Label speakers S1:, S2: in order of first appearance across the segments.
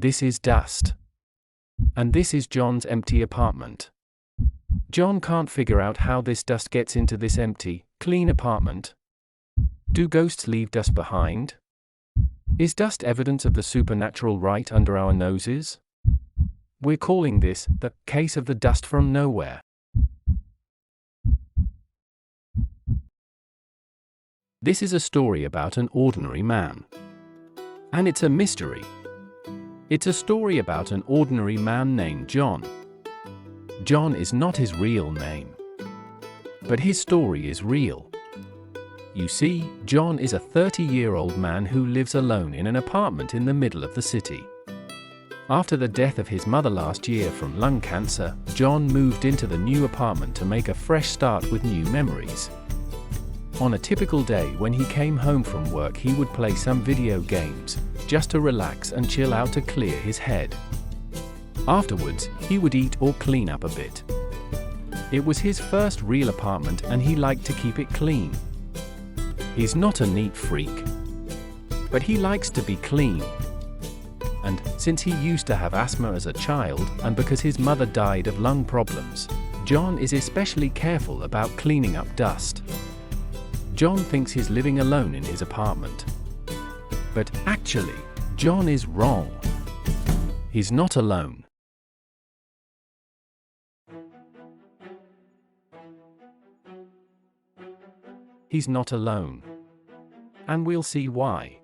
S1: This is dust. And this is John's empty apartment. John can't figure out how this dust gets into this empty, clean apartment. Do ghosts leave dust behind? Is dust evidence of the supernatural right under our noses? We're calling this the case of the dust from nowhere. This is a story about an ordinary man. And it's a mystery. It's a story about an ordinary man named John. John is not his real name. But his story is real. You see, John is a 30-year-old man who lives alone in an apartment in the middle of the city. After the death of his mother last year from lung cancer, John moved into the new apartment to make a fresh start with new memories. On a typical day when he came home from work, he would play some video games, just to relax and chill out to clear his head. Afterwards, he would eat or clean up a bit. It was his first real apartment and he liked to keep it clean. He's not a neat freak, but he likes to be clean. And since he used to have asthma as a child, and because his mother died of lung problems, John is especially careful about cleaning up dust. John thinks he's living alone in his apartment. But actually, John is wrong. He's not alone. He's not alone. And we'll see why.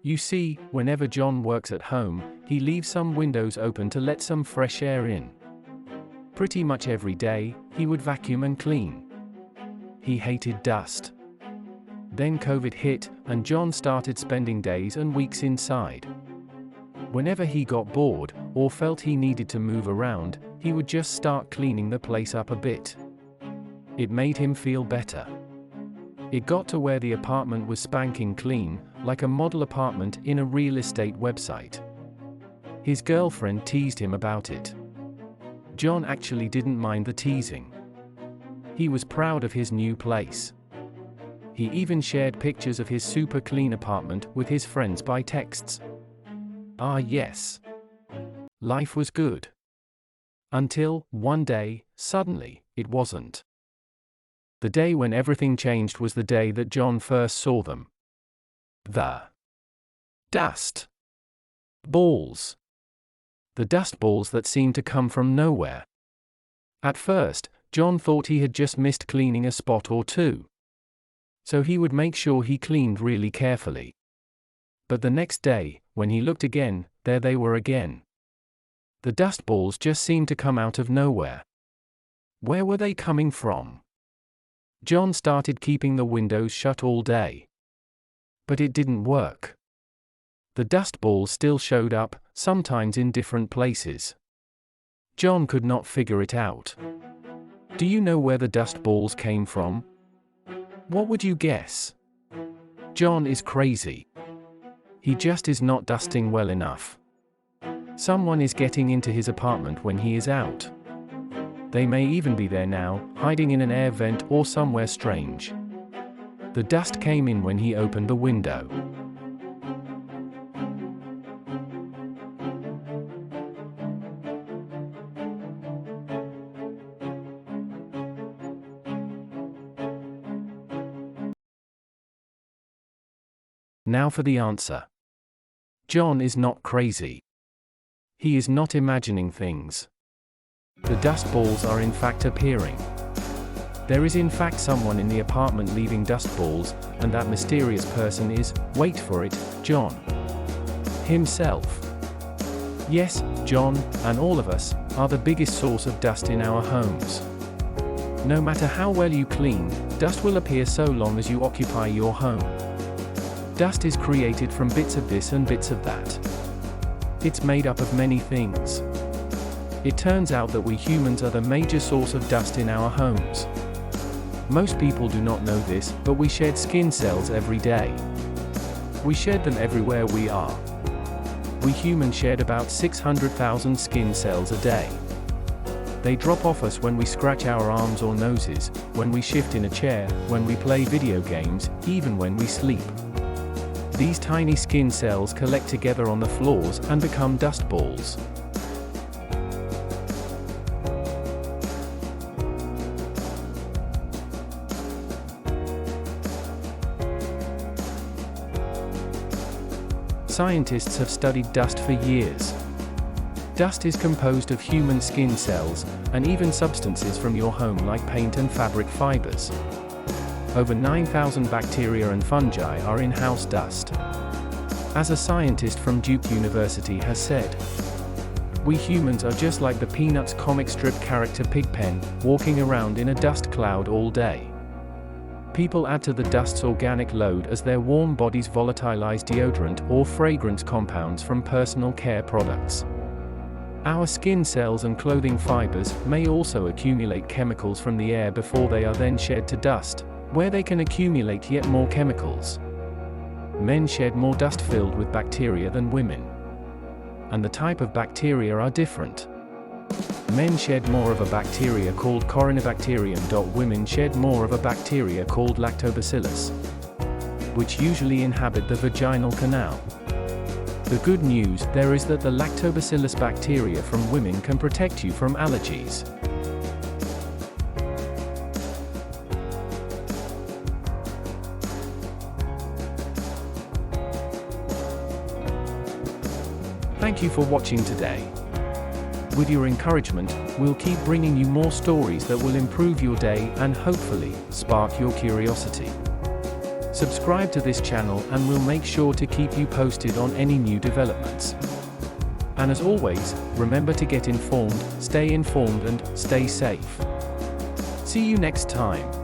S1: You see, whenever John works at home, he leaves some windows open to let some fresh air in. Pretty much every day, he would vacuum and clean. He hated dust. Then COVID hit, and John started spending days and weeks inside. Whenever he got bored, or felt he needed to move around, he would just start cleaning the place up a bit. It made him feel better. It got to where the apartment was spanking clean, like a model apartment in a real estate website. His girlfriend teased him about it. John actually didn't mind the teasing. He was proud of his new place. He even shared pictures of his super clean apartment with his friends by texts. Ah yes. Life was good. Until, one day, suddenly, it wasn't. The day when everything changed was the day that John first saw them. The dust balls. The dust balls that seemed to come from nowhere. At first, John thought he had just missed cleaning a spot or two. So he would make sure he cleaned really carefully. But the next day, when he looked again, there they were again. The dust balls just seemed to come out of nowhere. Where were they coming from? John started keeping the windows shut all day. But it didn't work. The dust balls still showed up, sometimes in different places. John could not figure it out. Do you know where the dust balls came from? What would you guess? John is crazy. He just is not dusting well enough. Someone is getting into his apartment when he is out. They may even be there now, hiding in an air vent or somewhere strange. The dust came in when he opened the window. Now for the answer. John is not crazy. He is not imagining things. The dust balls are in fact appearing. There is in fact someone in the apartment leaving dust balls, and that mysterious person is, wait for it, John himself. Yes, John, and all of us, are the biggest source of dust in our homes. No matter how well you clean, dust will appear so long as you occupy your home. Dust is created from bits of this and bits of that. It's made up of many things. It turns out that we humans are the major source of dust in our homes. Most people do not know this, but we shed skin cells every day. We shed them everywhere we are. We humans shed about 600,000 skin cells a day. They drop off us when we scratch our arms or noses, when we shift in a chair, when we play video games, even when we sleep. These tiny skin cells collect together on the floors and become dust balls. Scientists have studied dust for years. Dust is composed of human skin cells, and even substances from your home like paint and fabric fibers. Over 9,000 bacteria and fungi are in house dust. As a scientist from Duke University has said, "We humans are just like the Peanuts comic strip character Pigpen, walking around in a dust cloud all day." People add to the dust's organic load as their warm bodies volatilize deodorant or fragrance compounds from personal care products. Our skin cells and clothing fibers may also accumulate chemicals from the air before they are then shed to dust, where they can accumulate yet more chemicals. Men shed more dust filled with bacteria than women. And the type of bacteria are different. Men shed more of a bacteria called Corynebacterium. Women shed more of a bacteria called Lactobacillus, which usually inhabit the vaginal canal. The good news there is that the Lactobacillus bacteria from women can protect you from allergies. Thank you for watching today. With your encouragement, we'll keep bringing you more stories that will improve your day and hopefully spark your curiosity. Subscribe to this channel and we'll make sure to keep you posted on any new developments. And as always, remember to get informed, stay informed and stay safe. See you next time.